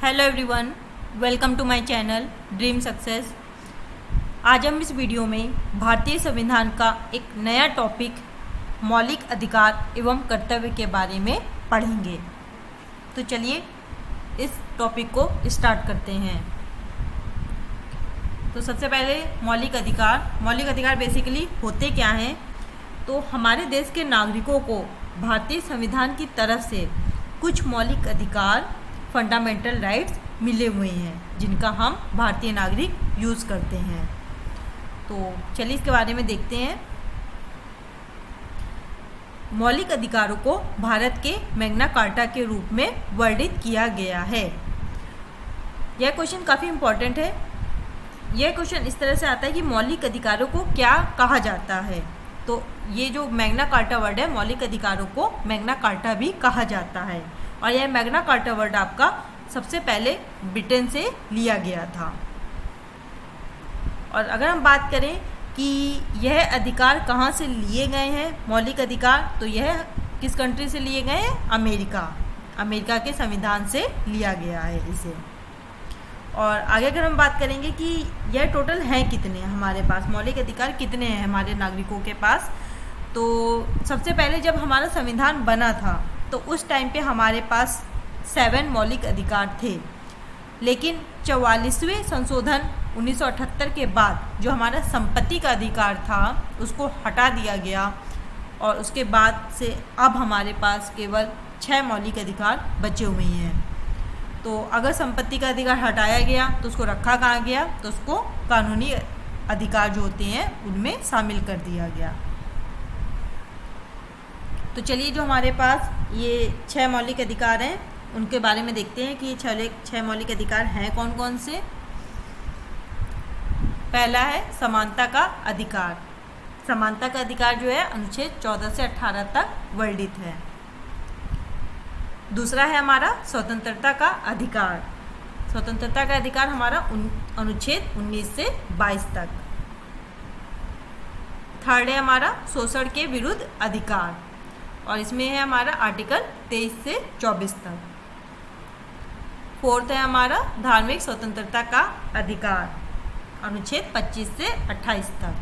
Hello everyone, welcome to my channel Dream Success. आज हम इस वीडियो में भारतीय संविधान का एक नया टॉपिक मौलिक अधिकार एवं कर्तव्य के बारे में पढ़ेंगे। तो चलिए इस टॉपिक को स्टार्ट करते हैं। तो सबसे पहले मौलिक अधिकार बेसिकली होते क्या हैं? तो हमारे देश के नागरिकों को भारतीय संविधान की तरफ से कुछ मौलिक अधिकार, फंडामेंटल राइट्स मिले हुए हैं जिनका हम भारतीय नागरिक यूज़ करते हैं। तो चलिए इसके बारे में देखते हैं। मौलिक अधिकारों को भारत के मैग्ना कार्टा के रूप में वर्णित किया गया है। यह क्वेश्चन काफ़ी इम्पोर्टेंट है। यह क्वेश्चन इस तरह से आता है कि मौलिक अधिकारों को क्या कहा जाता है। तो ये जो मैग्ना कार्टा वर्ड है, मौलिक अधिकारों को मैग्ना कार्टा भी कहा जाता है। और यह मैग्ना कार्टा वर्ड आपका सबसे पहले ब्रिटेन से लिया गया था। और अगर हम बात करें कि यह अधिकार कहाँ से लिए गए हैं मौलिक अधिकार, तो यह किस कंट्री से लिए गए हैं? अमेरिका के संविधान से लिया गया है इसे। और आगे अगर हम बात करेंगे कि यह टोटल हैं कितने हमारे पास, मौलिक अधिकार कितने हैं हमारे नागरिकों के पास, तो सबसे पहले जब हमारा संविधान बना था तो उस टाइम पे हमारे पास 7 मौलिक अधिकार थे। लेकिन 44वें संशोधन 1978 के बाद जो हमारा संपत्ति का अधिकार था उसको हटा दिया गया और उसके बाद से अब हमारे पास केवल 6 मौलिक अधिकार बचे हुए हैं। तो अगर संपत्ति का अधिकार हटाया गया तो उसको रखा कहाँ गया? तो उसको कानूनी अधिकार जो होते हैं उनमें शामिल कर दिया गया। तो चलिए जो हमारे पास ये 6 मौलिक अधिकार हैं उनके बारे में देखते हैं कि 6 मौलिक अधिकार हैं कौन कौन से। पहला है समानता का अधिकार। समानता का अधिकार जो है अनुच्छेद 14 से 18 तक वर्णित है। दूसरा है हमारा स्वतंत्रता का अधिकार। स्वतंत्रता का अधिकार हमारा अनुच्छेद 19 से 22 तक। थर्ड है हमारा शोषण के विरुद्ध अधिकार और इसमें है हमारा आर्टिकल 23 से 24 तक। फोर्थ है हमारा धार्मिक स्वतंत्रता का अधिकार, अनुच्छेद 25 से 28 तक।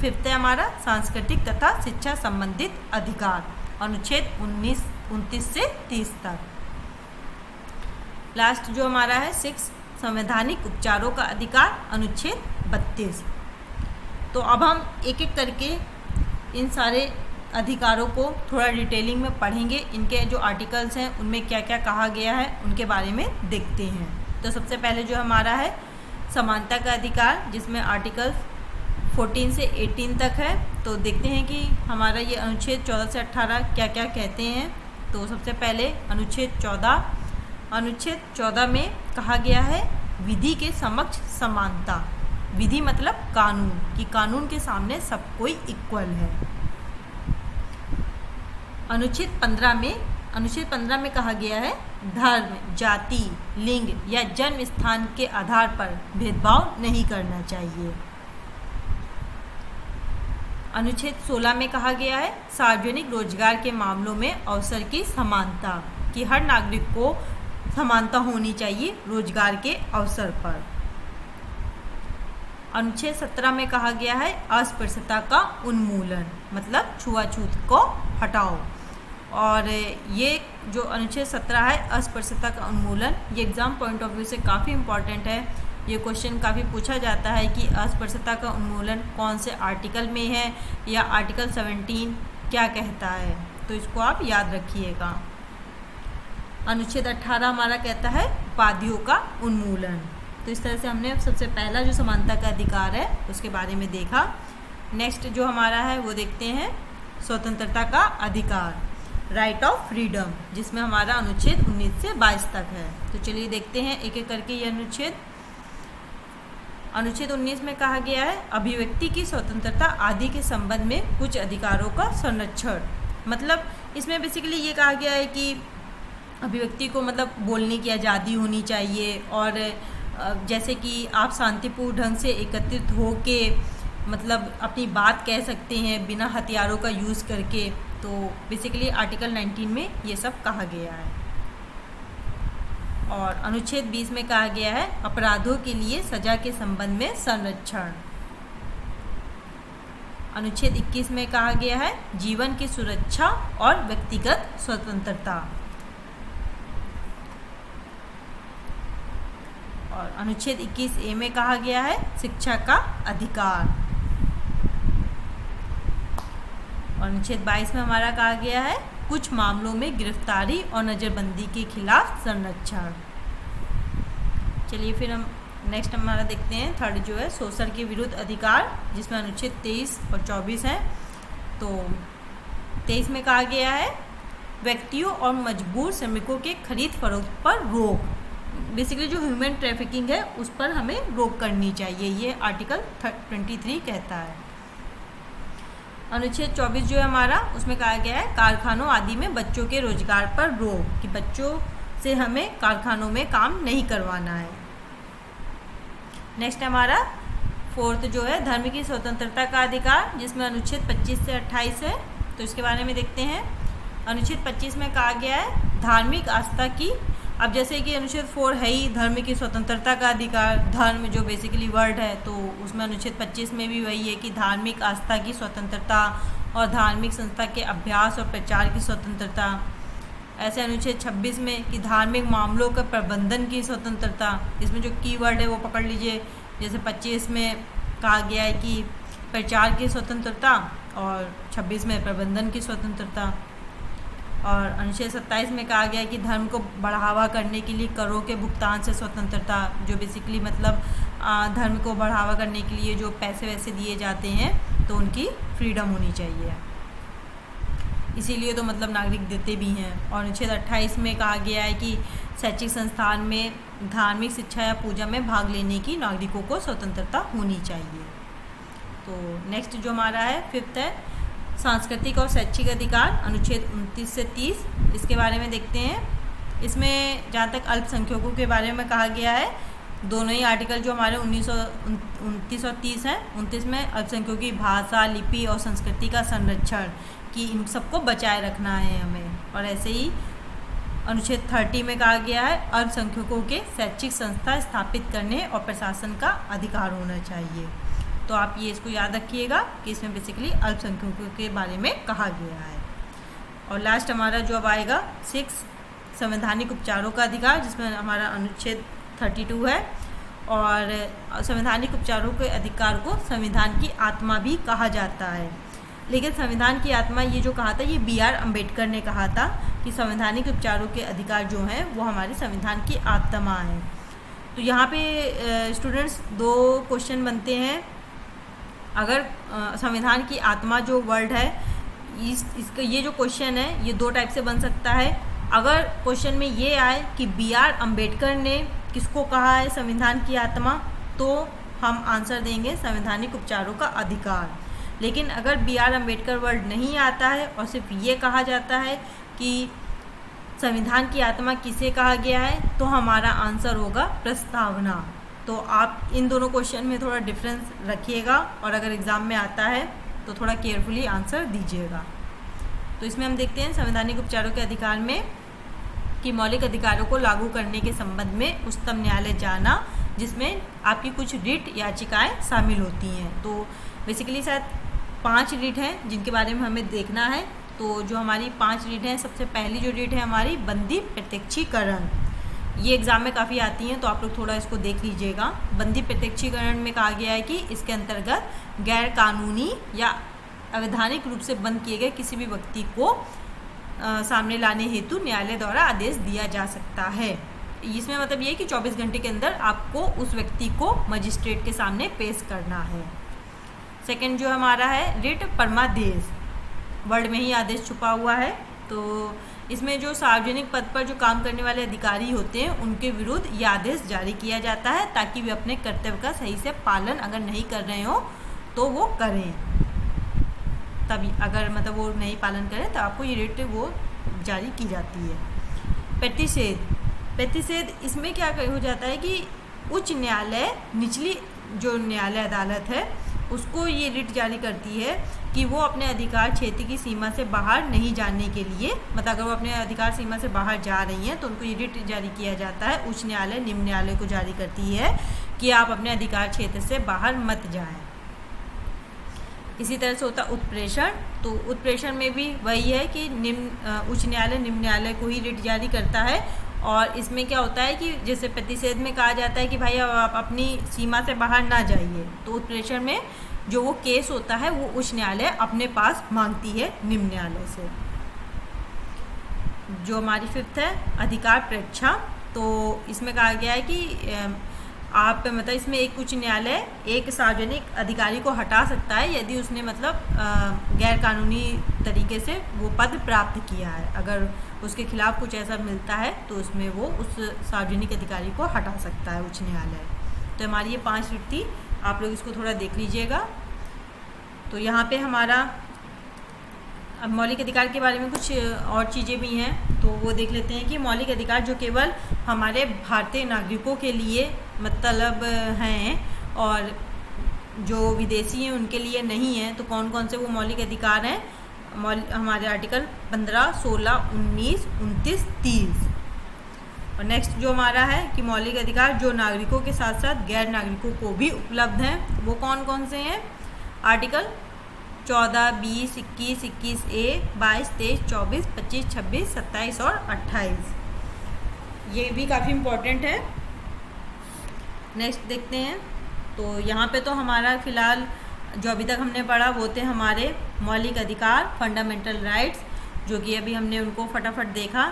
फिफ्थ है हमारा सांस्कृतिक तथा शिक्षा संबंधित अधिकार, अनुच्छेद 29 से 30 तक। लास्ट जो हमारा है 6 संवैधानिक उपचारों का अधिकार, अनुच्छेद 32। तो अब हम एक एक करके इन सारे अधिकारों को थोड़ा डिटेलिंग में पढ़ेंगे। इनके जो आर्टिकल्स हैं उनमें क्या क्या कहा गया है उनके बारे में देखते हैं। तो सबसे पहले जो हमारा है समानता का अधिकार, जिसमें आर्टिकल 14 से 18 तक है। तो देखते हैं कि हमारा ये अनुच्छेद 14 से 18 क्या क्या कहते हैं। तो सबसे पहले अनुच्छेद 14 में कहा गया है विधि के समक्ष समानता। विधि मतलब कानून, कि कानून के सामने सब कोई इक्वल है। अनुच्छेद 15 में कहा गया है धर्म, जाति, लिंग या जन्म स्थान के आधार पर भेदभाव नहीं करना चाहिए। अनुच्छेद 16 में कहा गया है सार्वजनिक रोजगार के मामलों में अवसर की समानता, कि हर नागरिक को समानता होनी चाहिए रोजगार के अवसर पर। अनुच्छेद 17 में कहा गया है अस्पृश्यता का उन्मूलन, मतलब छुआछूत को हटाओ। और ये जो अनुच्छेद 17 है अस्पृश्यता का उन्मूलन, ये एग्ज़ाम पॉइंट ऑफ व्यू से काफ़ी इम्पॉर्टेंट है। ये क्वेश्चन काफ़ी पूछा जाता है कि अस्पृश्यता का उन्मूलन कौन से आर्टिकल में है या आर्टिकल 17 क्या कहता है, तो इसको आप याद रखिएगा। अनुच्छेद 18 हमारा कहता है उपाधियों का उन्मूलन। तो इस तरह से हमने सबसे पहला जो समानता का अधिकार है उसके बारे में देखा। नेक्स्ट जो हमारा है वो देखते हैं स्वतंत्रता का अधिकार, राइट ऑफ फ्रीडम, जिसमें हमारा अनुच्छेद 19 से 22 तक है। तो चलिए देखते हैं एक एक करके ये अनुच्छेद 19 में कहा गया है अभिव्यक्ति की स्वतंत्रता आदि के संबंध में कुछ अधिकारों का संरक्षण। मतलब इसमें बेसिकली ये कहा गया है कि अभिव्यक्ति को मतलब बोलने की आज़ादी होनी चाहिए और जैसे कि आप शांतिपूर्ण ढंग से एकत्रित हो के मतलब अपनी बात कह सकते हैं बिना हथियारों का यूज़ करके। तो बेसिकली आर्टिकल 19 में ये सब कहा गया है। और अनुच्छेद 20 में कहा गया है अपराधों के लिए सजा के संबंध में संरक्षण। अनुच्छेद 21 में कहा गया है जीवन की सुरक्षा और व्यक्तिगत स्वतंत्रता। और अनुच्छेद 21A में कहा गया है शिक्षा का अधिकार। और अनुच्छेद 22 में हमारा कहा गया है कुछ मामलों में गिरफ्तारी और नज़रबंदी के खिलाफ संरक्षण। चलिए फिर हम नेक्स्ट हमारा देखते हैं थर्ड जो है शोषण के विरुद्ध अधिकार, जिसमें अनुच्छेद 23 और 24 हैं। तो 23 में कहा गया है व्यक्तियों और मजबूर श्रमिकों के खरीद फरोख्त पर रोक। बेसिकली जो ह्यूमन ट्रैफिकिंग है उस पर हमें रोक करनी चाहिए, ये आर्टिकल 23 कहता है। अनुच्छेद 24 जो है हमारा, उसमें कहा गया है कारखानों आदि में बच्चों के रोजगार पर रोक, कि बच्चों से हमें कारखानों में काम नहीं करवाना है। नेक्स्ट हमारा फोर्थ जो है धर्म की स्वतंत्रता का अधिकार, जिसमें अनुच्छेद 25 से 28 है। तो इसके बारे में देखते हैं। अनुच्छेद 25 में कहा गया है धार्मिक आस्था की, अब जैसे कि अनुच्छेद 4 है ही धर्म की स्वतंत्रता का अधिकार, धर्म जो बेसिकली वर्ड है, तो उसमें अनुच्छेद 25 में भी वही है कि धार्मिक आस्था की स्वतंत्रता और धार्मिक संस्था के अभ्यास और प्रचार की स्वतंत्रता। ऐसे अनुच्छेद 26 में कि धार्मिक मामलों के प्रबंधन की स्वतंत्रता, इसमें जो कीवर्ड है वो पकड़ लीजिए। जैसे 25 में कहा गया है कि प्रचार की स्वतंत्रता और 26 में प्रबंधन की स्वतंत्रता। और अनुच्छेद 27 में कहा गया है कि धर्म को बढ़ावा करने के लिए करों के भुगतान से स्वतंत्रता, जो बेसिकली मतलब धर्म को बढ़ावा करने के लिए जो पैसे वैसे दिए जाते हैं तो उनकी फ्रीडम होनी चाहिए, इसीलिए तो मतलब नागरिक देते भी हैं। और अनुच्छेद 28 में कहा गया है कि शैक्षिक संस्थान में धार्मिक शिक्षा या पूजा में भाग लेने की नागरिकों को स्वतंत्रता होनी चाहिए। तो नेक्स्ट जो हमारा है फिफ्थ है सांस्कृतिक और शैक्षिक अधिकार, अनुच्छेद 29 से 30, इसके बारे में देखते हैं। इसमें जहाँ तक अल्पसंख्यकों के बारे में कहा गया है, दोनों ही आर्टिकल जो हमारे 29 और 30 हैं, 29 में अल्पसंख्यकों की भाषा, लिपि और संस्कृति का संरक्षण, कि इन सबको बचाए रखना है हमें। और ऐसे ही अनुच्छेद 30 में कहा गया है अल्पसंख्यकों के शैक्षिक संस्था स्थापित करने और प्रशासन का अधिकार होना चाहिए। तो आप ये इसको याद रखिएगा कि इसमें बेसिकली अल्पसंख्यकों के बारे में कहा गया है। और लास्ट हमारा जो अब आएगा 6 संवैधानिक उपचारों का अधिकार, जिसमें हमारा अनुच्छेद 32 है। और संवैधानिक उपचारों के अधिकार को संविधान की आत्मा भी कहा जाता है। लेकिन संविधान की आत्मा ये जो कहा था, ये BR अम्बेडकर ने कहा था कि संवैधानिक उपचारों के अधिकार जो हैं वो हमारे संविधान की आत्मा है। तो यहाँ पे स्टूडेंट्स 2 क्वेश्चन बनते हैं। अगर संविधान की आत्मा जो वर्ड है, इसका ये जो क्वेश्चन है ये 2 टाइप से बन सकता है। अगर क्वेश्चन में ये आए कि BR अम्बेडकर ने किसको कहा है संविधान की आत्मा, तो हम आंसर देंगे संवैधानिक उपचारों का अधिकार। लेकिन अगर BR अम्बेडकर वर्ड नहीं आता है और सिर्फ ये कहा जाता है कि संविधान की आत्मा किसे कहा गया है, तो हमारा आंसर होगा प्रस्तावना। तो आप इन दोनों क्वेश्चन में थोड़ा डिफरेंस रखिएगा और अगर एग्ज़ाम में आता है तो थोड़ा केयरफुली आंसर दीजिएगा। तो इसमें हम देखते हैं संवैधानिक उपचारों के अधिकार में कि मौलिक अधिकारों को लागू करने के संबंध में उच्चतम न्यायालय जाना, जिसमें आपकी कुछ रिट याचिकाएं शामिल होती हैं। तो बेसिकली शायद 5 रिट हैं जिनके बारे में हमें देखना है। तो जो हमारी 5 रिट हैं, सबसे पहली जो रिट है हमारी बंदी प्रत्यक्षीकरण, ये एग्ज़ाम में काफ़ी आती हैं, तो आप लोग थोड़ा इसको देख लीजिएगा। बंदी प्रत्यक्षीकरण में कहा गया है कि इसके अंतर्गत गैर कानूनी या अवैधानिक रूप से बंद किए गए किसी भी व्यक्ति को सामने लाने हेतु न्यायालय द्वारा आदेश दिया जा सकता है। इसमें मतलब ये है कि 24 घंटे के अंदर आपको उस व्यक्ति को मजिस्ट्रेट के सामने पेश करना है। सेकंड जो हमारा है रिट परमादेश, वर्ड में ही आदेश छुपा हुआ है। तो इसमें जो सार्वजनिक पद पर जो काम करने वाले अधिकारी होते हैं उनके विरुद्ध ये आदेश जारी किया जाता है ताकि वे अपने कर्तव्य का सही से पालन अगर नहीं कर रहे हो तो वो करें। तभी अगर मतलब वो नहीं पालन करें तो आपको ये रिट वो जारी की जाती है। प्रतिषेध इसमें क्या हो जाता है कि उच्च न्यायालय निचली जो न्यायालय अदालत है उसको ये रिट जारी करती है कि वो अपने अधिकार क्षेत्र की सीमा से बाहर नहीं जाने के लिए, मतलब अगर वो अपने अधिकार सीमा से बाहर जा रही हैं तो उनको ये रिट जारी किया जाता है। उच्च न्यायालय निम्न न्यायालय को जारी करती है कि आप अपने अधिकार क्षेत्र से बाहर मत जाएं। इसी तरह से होता उत्प्रेषण। तो उत्प्रेषण में भी वही है कि उच्च न्यायालय निम्न न्यायालय को ही रिट जारी करता है। और इसमें क्या होता है कि जैसे प्रतिषेध में कहा जाता है कि भाई अब आप अपनी सीमा से बाहर ना जाइए, तो उत्प्रेषण में जो वो केस होता है वो उच्च न्यायालय अपने पास मांगती है निम्न न्यायालय से। जो हमारी फिफ्थ है अधिकार प्रेक्षा। तो इसमें कहा गया है कि आप मतलब इसमें एक उच्च न्यायालय एक सार्वजनिक अधिकारी को हटा सकता है यदि उसने मतलब गैर कानूनी तरीके से वो पद प्राप्त किया है। अगर उसके खिलाफ कुछ ऐसा मिलता है तो उसमें वो उस सार्वजनिक अधिकारी को हटा सकता है उच्च न्यायालय। तो हमारी ये 5 रिट थी, आप लोग इसको थोड़ा देख लीजिएगा। तो यहाँ पे हमारा अब मौलिक अधिकार के बारे में कुछ और चीज़ें भी हैं, तो वो देख लेते हैं कि मौलिक अधिकार जो केवल हमारे भारतीय नागरिकों के लिए मतलब हैं और जो विदेशी हैं उनके लिए नहीं हैं। तो कौन कौन से वो मौलिक अधिकार हैं? हमारे आर्टिकल 15, 16, 19, 29, 30। और नेक्स्ट जो हमारा है कि मौलिक अधिकार जो नागरिकों के साथ साथ गैर नागरिकों को भी उपलब्ध हैं, वो कौन कौन से हैं? आर्टिकल 14, 20, 21, 21A, 22, 23, 24, 25, 26, 27 और 28। ये भी काफ़ी इम्पोर्टेंट है। नेक्स्ट देखते हैं। तो यहाँ पे तो हमारा फ़िलहाल जो अभी तक हमने पढ़ा वो थे हमारे मौलिक अधिकार, फंडामेंटल राइट्स, जो कि अभी हमने उनको फटाफट देखा।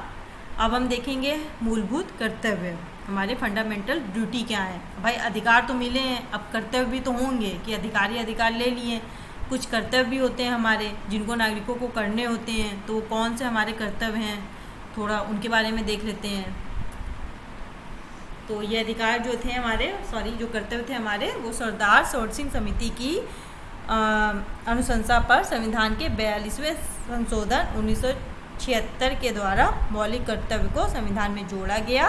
अब हम देखेंगे मूलभूत कर्तव्य, हमारे फंडामेंटल ड्यूटी क्या है। भाई अधिकार तो मिले हैं, अब कर्तव्य भी तो होंगे कि अधिकारी अधिकार ले लिए, कुछ कर्तव्य भी होते हैं हमारे जिनको नागरिकों को करने होते हैं। तो कौन से हमारे कर्तव्य हैं, थोड़ा उनके बारे में देख लेते हैं। तो ये अधिकार जो थे हमारे जो कर्तव्य थे हमारे, वो सरदार सरोवर सिंह समिति की अनुशंसा पर संविधान के 42वें संशोधन 1976 के द्वारा मौलिक कर्तव्य को संविधान में जोड़ा गया।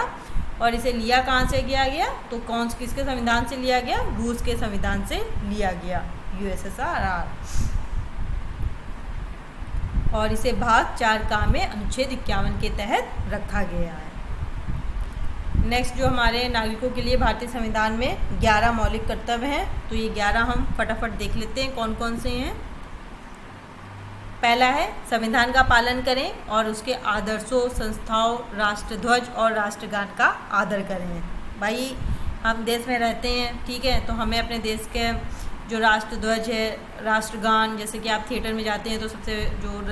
और इसे लिया कहाँ से गया? तो किसके संविधान से लिया गया? रूस के संविधान से लिया गया, USSR। और इसे भाग 4 का में अनुच्छेद 51 के तहत रखा गया है। नेक्स्ट जो हमारे नागरिकों के लिए भारतीय संविधान में 11 मौलिक कर्तव्य हैं, तो ये 11 हम फटाफट देख लेते हैं कौन कौन से हैं। पहला है संविधान का पालन करें और उसके आदर्शों, संस्थाओं, राष्ट्रध्वज और राष्ट्रगान का आदर करें। भाई हम देश में रहते हैं, ठीक है, तो हमें अपने देश के जो राष्ट्रध्वज है, राष्ट्रगान, जैसे कि आप थिएटर में जाते हैं तो सबसे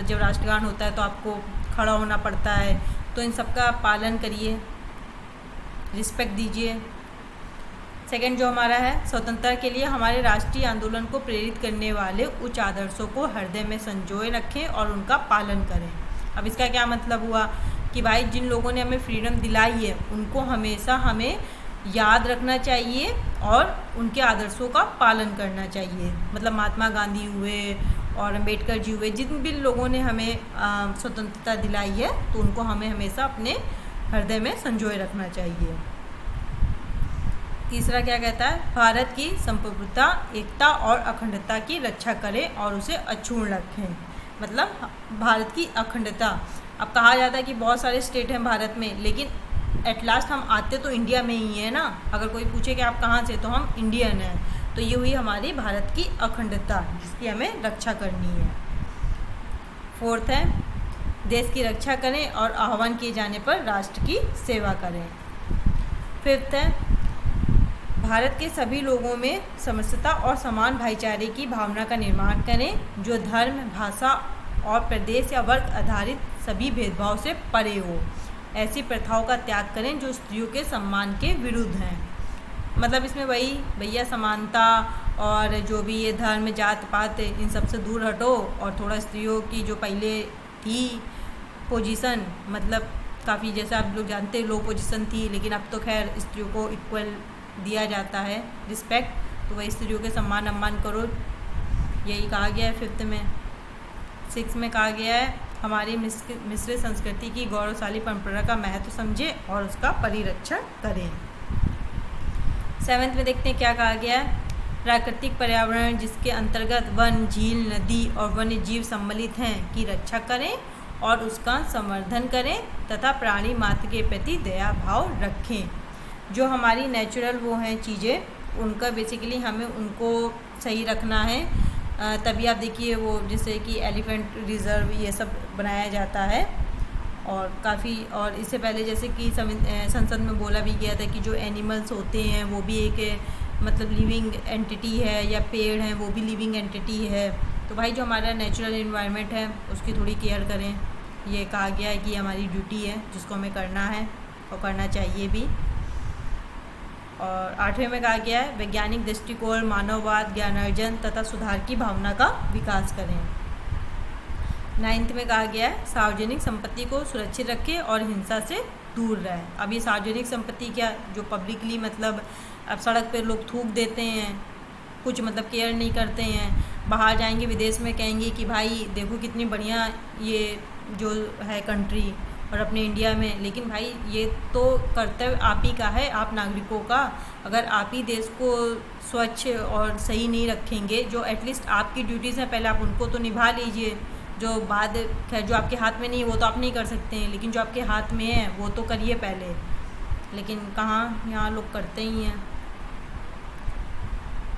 जब राष्ट्रगान होता है तो आपको खड़ा होना पड़ता है, तो इन सब का पालन करिए, रिस्पेक्ट दीजिए। सेकंड जो हमारा है स्वतंत्रता के लिए हमारे राष्ट्रीय आंदोलन को प्रेरित करने वाले उच्च आदर्शों को हृदय में संजोए रखें और उनका पालन करें। अब इसका क्या मतलब हुआ कि भाई जिन लोगों ने हमें फ्रीडम दिलाई है उनको हमेशा हमें याद रखना चाहिए और उनके आदर्शों का पालन करना चाहिए। मतलब महात्मा गांधी हुए और अम्बेडकर जी हुए, जिन भी लोगों ने हमें स्वतंत्रता दिलाई है तो उनको हमें हमेशा अपने हृदय में संजोए रखना चाहिए। तीसरा क्या कहता है? भारत की संप्रभुता, एकता और अखंडता की रक्षा करें और उसे अक्षुण्ण रखें। मतलब भारत की अखंडता, अब कहा जाता है कि बहुत सारे स्टेट हैं भारत में, लेकिन एट लास्ट हम आते तो इंडिया में ही है ना। अगर कोई पूछे कि आप कहाँ से, तो हम इंडियन हैं। तो ये हुई हमारी भारत की अखंडता, जिसकी हमें रक्षा करनी है। फोर्थ है देश की रक्षा करें और आह्वान किए जाने पर राष्ट्र की सेवा करें। फिफ्थ है भारत के सभी लोगों में समरसता और समान भाईचारे की भावना का निर्माण करें, जो धर्म, भाषा और प्रदेश या वर्ग आधारित सभी भेदभाव से परे हो। ऐसी प्रथाओं का त्याग करें जो स्त्रियों के सम्मान के विरुद्ध हैं। मतलब इसमें वही भैया समानता और जो भी ये धर्म, जात पात, इन सब से दूर हटो और थोड़ा स्त्रियों की जो पहले थी पोजीशन, मतलब काफ़ी जैसे आप लोग जानते हैं लो पोजीशन थी, लेकिन अब तो खैर स्त्रियों को इक्वल दिया जाता है, रिस्पेक्ट, तो वही स्त्रियों के सम्मान करो, यही कहा गया है फिफ्थ में। सिक्स में कहा गया है हमारी मिश्रित संस्कृति की गौरवशाली परंपरा का महत्व समझें और उसका परिरक्षण करें। सेवेंथ में देखते हैं क्या कहा गया है। प्राकृतिक पर्यावरण जिसके अंतर्गत वन, झील, नदी और वन्य जीव सम्मिलित हैं की रक्षा करें और उसका संवर्धन करें तथा प्राणी मात्र के प्रति दया भाव रखें। जो हमारी नेचुरल वो हैं चीज़ें, उनका बेसिकली हमें उनको सही रखना है। तभी आप देखिए वो जैसे कि एलिफेंट रिज़र्व ये सब बनाया जाता है। और काफ़ी, और इससे पहले जैसे कि संसद में बोला भी गया था कि जो एनिमल्स होते हैं वो भी एक मतलब लिविंग एंटिटी है, या पेड़ हैं वो भी लिविंग एंटिटी है। तो भाई जो हमारा नेचुरल एनवायरनमेंट है उसकी थोड़ी केयर करें, ये कहा गया है कि हमारी ड्यूटी है जिसको हमें करना है और करना चाहिए भी। और 8वें में कहा गया है वैज्ञानिक दृष्टिकोण, मानववाद, ज्ञानार्जन तथा सुधार की भावना का विकास करें। 9th में कहा गया है सार्वजनिक संपत्ति को सुरक्षित रखें और हिंसा से दूर रहें। अब ये सार्वजनिक संपत्ति क्या, जो पब्लिकली मतलब अब सड़क पे लोग थूक देते हैं, कुछ मतलब केयर नहीं करते हैं, बाहर जाएंगे विदेश में कहेंगे कि भाई देखो कितनी बढ़िया ये जो है कंट्री, और अपने इंडिया में, लेकिन भाई ये तो कर्तव्य आप ही का है, आप नागरिकों का। अगर आप ही देश को स्वच्छ और सही नहीं रखेंगे, जो एटलीस्ट आपकी ड्यूटीज़ हैं पहले आप उनको तो निभा लीजिए। जो बाद खैर जो आपके हाथ में नहीं है वो तो आप नहीं कर सकते हैं, लेकिन जो आपके हाथ में है वो तो करिए पहले। लेकिन कहाँ, यहाँ लोग करते ही हैं।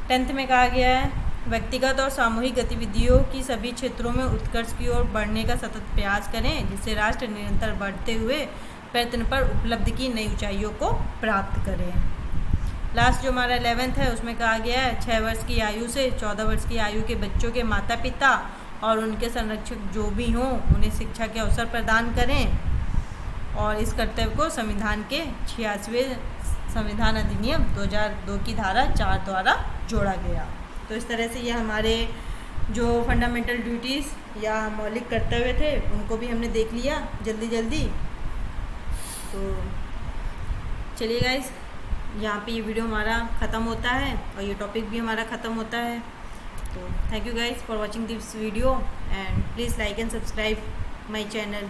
10th में कहा गया है व्यक्तिगत और सामूहिक गतिविधियों की सभी क्षेत्रों में उत्कर्ष की ओर बढ़ने का सतत प्रयास करें, जिससे राष्ट्र निरंतर बढ़ते हुए प्रयत्न पर उपलब्धि की नई ऊंचाइयों को प्राप्त करें। लास्ट जो हमारा 11th है उसमें कहा गया है 6 वर्ष की आयु से 14 वर्ष की आयु के बच्चों के माता पिता और उनके संरक्षक जो भी हों उन्हें शिक्षा के अवसर प्रदान करें, और इस कर्तव्य को संविधान के 86वें संविधान अधिनियम 2002 की धारा 4 द्वारा जोड़ा गया। तो इस तरह से ये हमारे जो फंडामेंटल ड्यूटीज़ या मौलिक कर्तव्य थे उनको भी हमने देख लिया जल्दी। तो चलिए गाइस, यहाँ पे ये वीडियो हमारा ख़त्म होता है और ये टॉपिक भी हमारा ख़त्म होता है। तो thank you guys for watching this video and please like and subscribe my channel.